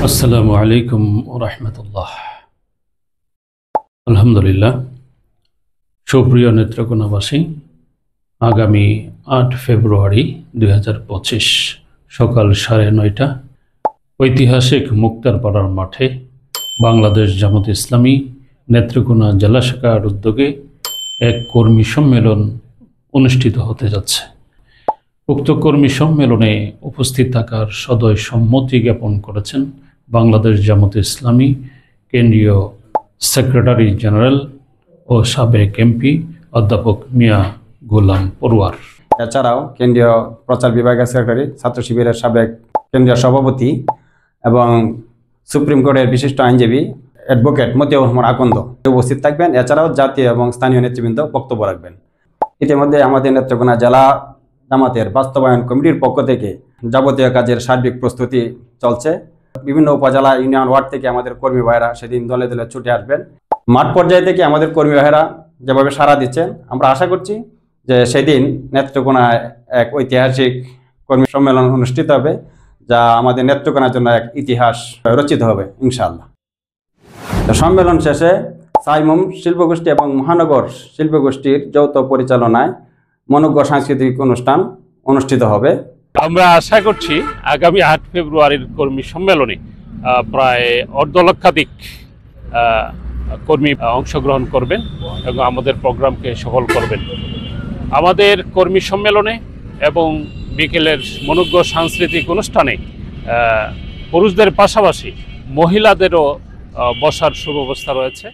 আসসালামু আলাইকুম ওয়া রাহমাতুল্লাহ। আলহামদুলিল্লাহ। সুপ্রিয় নেত্রকোনাবাসী, আগামী ৮ ফেব্রুয়ারি ২০২৫ সকাল ৯:৩০ ঐতিহাসিক মুক্তারপাড়ার মাঠে বাংলাদেশ জামাত ইসলামী নেত্রকোনা জেলা শাখার উদ্যোগে এক কর্মী সম্মেলন অনুষ্ঠিত হতে যাচ্ছে। উক্ত কর্মী সম্মেলনে উপস্থিত থাকার সদয় সম্মতি জ্ঞাপন করেছেন বাংলাদেশ জামাত ইসলামী কেন্দ্রীয় সেক্রেটারি জেনারেল ও সাবেক এমপি অধ্যাপক মিয়া গোলাম পড়ুয়ার। এছাড়াও কেন্দ্রীয় প্রচার বিভাগের সেক্রেটারি, ছাত্র শিবিরের সাবেক কেন্দ্রীয় সভাপতি এবং সুপ্রিম কোর্টের বিশিষ্ট আইনজীবী অ্যাডভোকেট মতিউর রহমান আকন্দ উপস্থিত থাকবেন। এছাড়াও জাতীয় এবং স্থানীয় নেতৃবৃন্দ বক্তব্য রাখবেন। ইতিমধ্যে আমাদের নেত্রকোনা জেলা জামাতের বাস্তবায়ন কমিটির পক্ষ থেকে যাবতীয় কাজের সার্বিক প্রস্তুতি চলছে। বিভিন্ন উপজেলা, ইউনিয়ন, ওয়ার্ড থেকে আমাদের কর্মী ভাইয়েরা সেদিন দলে দলে ছুটে আসবেন। মাঠ পর্যায়ে থেকে আমাদের কর্মী ভাইয়েরা যেভাবে সাড়া দিচ্ছেন, আমরা আশা করছি যে সেদিন নেত্রকোনায় এক ঐতিহাসিক কর্মী সম্মেলন অনুষ্ঠিত হবে, যা আমাদের নেত্রকোনার জন্য এক ইতিহাস রচিত হবে ইনশাআল্লাহ। সম্মেলন শেষে সাইমুম শিল্পগোষ্ঠী এবং মহানগর শিল্পগোষ্ঠীর যৌথ পরিচালনায় মনোজ্ঞ সাংস্কৃতিক অনুষ্ঠান অনুষ্ঠিত হবে। আমরা আশা করছি আগামী ৮ ফেব্রুয়ারির কর্মী সম্মেলনে প্রায় অর্ধলক্ষাধিক কর্মী অংশগ্রহণ করবেন এবং আমাদের প্রোগ্রামকে সফল করবেন। আমাদের কর্মী সম্মেলনে এবং বিকেলের মনোজ্ঞ সাংস্কৃতিক অনুষ্ঠানে পুরুষদের পাশাপাশি মহিলাদেরও বসার সুব্যবস্থা রয়েছে।